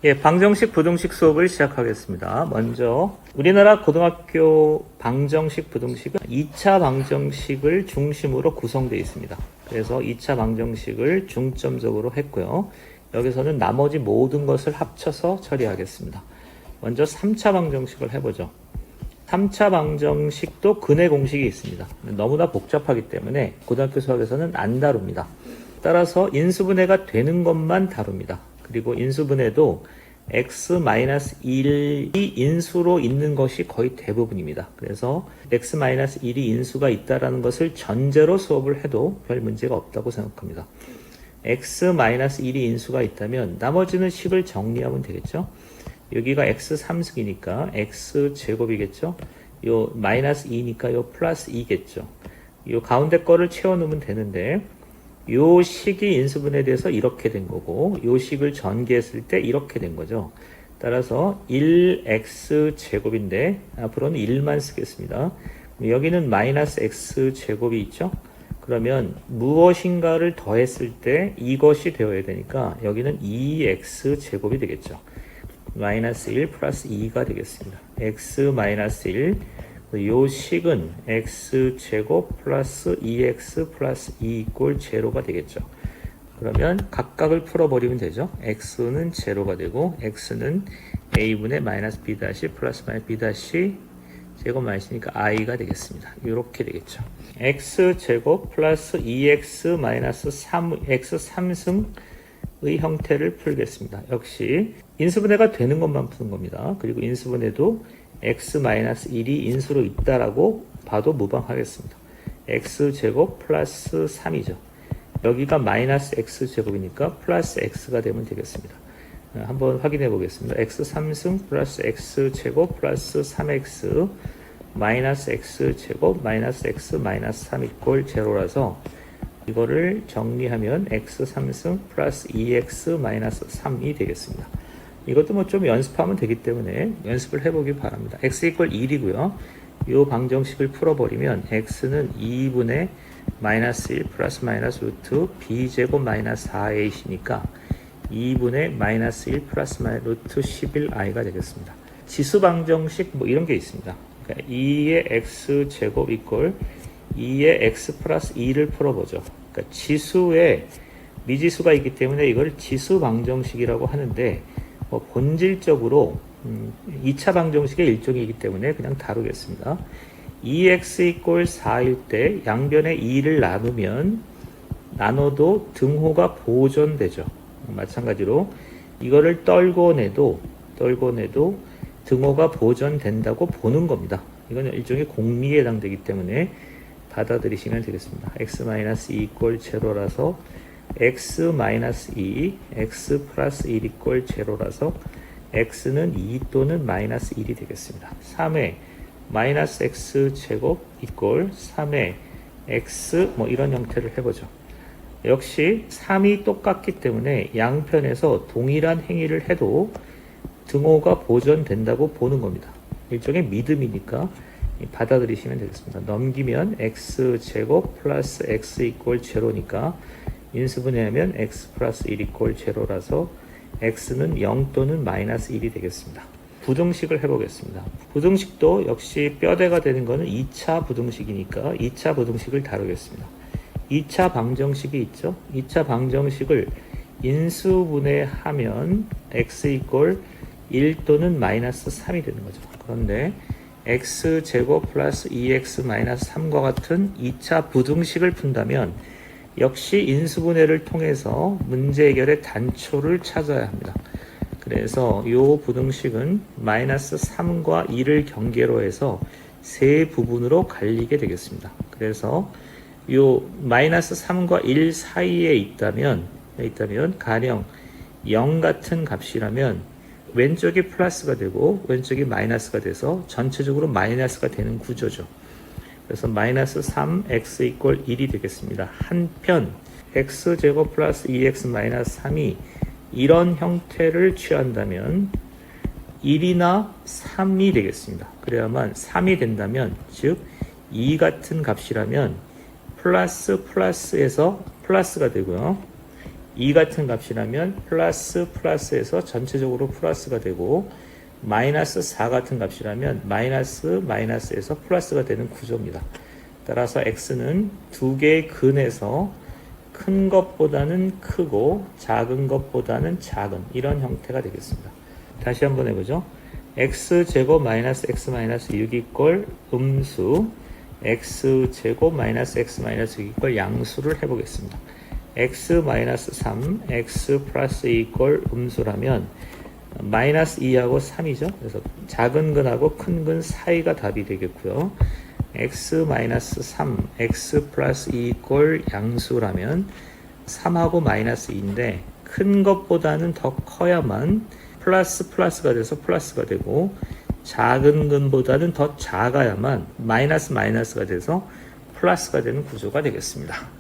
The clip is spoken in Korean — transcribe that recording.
예, 방정식, 부등식 수업을 시작하겠습니다. 먼저 우리나라 고등학교 방정식, 부등식은 2차 방정식을 중심으로 구성되어 있습니다. 그래서 2차 방정식을 중점적으로 했고요. 여기서는 나머지 모든 것을 합쳐서 처리하겠습니다. 먼저 3차 방정식을 해보죠. 3차 방정식도 근해 공식이 있습니다. 너무나 복잡하기 때문에 고등학교 수학에서는 안 다룹니다. 따라서 인수분해가 되는 것만 다룹니다. 그리고 인수분해도 x-1이 인수로 있는 것이 거의 대부분입니다. 그래서 x-1이 인수가 있다는 것을 전제로 수업을 해도 별 문제가 없다고 생각합니다. x-1이 인수가 있다면 나머지는 식을 정리하면 되겠죠. 여기가 x3승이니까 x제곱이겠죠. 요 마이너스 2니까 요 플러스 2겠죠. 요 가운데 거를 채워놓으면 되는데 요 식이 인수분해에 대해서 이렇게 된 거고 요 식을 전개했을 때 이렇게 된 거죠. 따라서 1x제곱인데 앞으로는 1만 쓰겠습니다. 여기는 마이너스 x제곱이 있죠. 그러면 무엇인가를 더했을 때 이것이 되어야 되니까 여기는 2x제곱이 되겠죠. 마이너스 1 플러스 2가 되겠습니다. x 마이너스 1, 요 식은 x제곱 플러스 2x 플러스 2 이꼴 제로가 되겠죠. 그러면 각각을 풀어버리면 되죠. x는 제로가 되고 x는 a분의 마이너스 b 다시 플러스 마이너스 b 다시 제곱 마이너스니까 i가 되겠습니다. 이렇게 되겠죠. x제곱 플러스 2x 마이너스 3x3승의 형태를 풀겠습니다. 역시 인수분해가 되는 것만 푸는 겁니다. 그리고 인수분해도 x-1이 인수로 있다라고 봐도 무방하겠습니다. x제곱 플러스 3이죠. 여기가 마이너스 x제곱이니까 플러스 x가 되면 되겠습니다. 한번 확인해 보겠습니다. x3승 플러스 x제곱 플러스 3x 마이너스 x제곱 마이너스 x 마이너스 3 이꼴 제로라서 이거를 정리하면 x3승 플러스 2x 마이너스 3이 되겠습니다. 이것도 뭐 좀 연습하면 되기 때문에 연습을 해보기 바랍니다. x 이퀄 1이고요. 이 방정식을 풀어버리면 x는 2분의 마이너스 1 플러스 마이너스 루트 b제곱 마이너스 4a이니까 2분의 마이너스 1 플러스 마이너스 루트 11i가 되겠습니다. 지수 방정식 뭐 이런 게 있습니다. 그러니까 2의 x제곱 이퀄 2의 x 플러스 2를 풀어보죠. 그러니까 지수에 미지수가 있기 때문에 이걸 지수 방정식이라고 하는데 본질적으로 2차 방정식의 일종이기 때문에 그냥 다루겠습니다. 2x 이꼴 4일 때 양변에 2를 나눠도 등호가 보존되죠. 마찬가지로 이거를 떨고 내도 등호가 보존된다고 보는 겁니다. 이건 일종의 공리에 해당되기 때문에 받아들이시면 되겠습니다. x-2 이꼴 제로라서 x-2, x 플러스 1 이꼴 제로라서 x는 2 또는 마이너스 1이 되겠습니다. 3의 마이너스 x 제곱 이꼴 3의 x 뭐 이런 형태를 해보죠. 역시 3이 똑같기 때문에 양편에서 동일한 행위를 해도 등호가 보존된다고 보는 겁니다. 일종의 믿음이니까 받아들이시면 되겠습니다. 넘기면 x 제곱 플러스 x 이꼴 제로니까 인수분해하면 x 플러스 1 이꼴 제로라서 x는 0 또는 마이너스 1이 되겠습니다. 부등식을 해보겠습니다. 부등식도 역시 뼈대가 되는 것은 2차 부등식이니까 2차 부등식을 다루겠습니다. 2차 방정식이 있죠. 2차 방정식을 인수분해하면 x 이꼴 1 또는 마이너스 3이 되는 거죠. 그런데 x제곱 플러스 2x 마이너스 3과 같은 2차 부등식을 푼다면 역시 인수분해를 통해서 문제 해결의 단초를 찾아야 합니다. 그래서 이 부등식은 마이너스 3과 2를 경계로 해서 세 부분으로 갈리게 되겠습니다. 그래서 이 마이너스 3과 1 사이에 있다면 가령 0 같은 값이라면 왼쪽이 플러스가 되고 왼쪽이 마이너스가 돼서 전체적으로 마이너스가 되는 구조죠. 그래서 마이너스 3x 이꼴 1이 되겠습니다. 한편 x제곱 플러스 2x 마이너스 3이 이런 형태를 취한다면 1이나 3이 되겠습니다. 그래야만 3이 된다면 즉 2 같은 값이라면 플러스에서 플러스가 되고요. 2 같은 값이라면 플러스에서 전체적으로 플러스가 되고 마이너스 4 같은 값이라면 마이너스에서 플러스가 되는 구조입니다. 따라서 x는 두 개의 근에서 큰 것보다는 크고 작은 것보다는 작은 이런 형태가 되겠습니다. 다시 한번 해보죠. x제곱 마이너스 x 마이너스 6 이꼴 음수, x제곱 마이너스 x 마이너스 6 이꼴 양수를 해보겠습니다. x 마이너스 3, x 플러스 2 이꼴 음수라면 마이너스 2하고 3이죠. 그래서 작은 근하고 큰 근 사이가 답이 되겠고요. x 마이너스 3, x 플러스 2 이꼴 양수라면 3하고 마이너스 2인데 큰 것보다는 더 커야만 플러스가 돼서 플러스가 되고 작은 근보다는 더 작아야만 마이너스가 돼서 플러스가 되는 구조가 되겠습니다.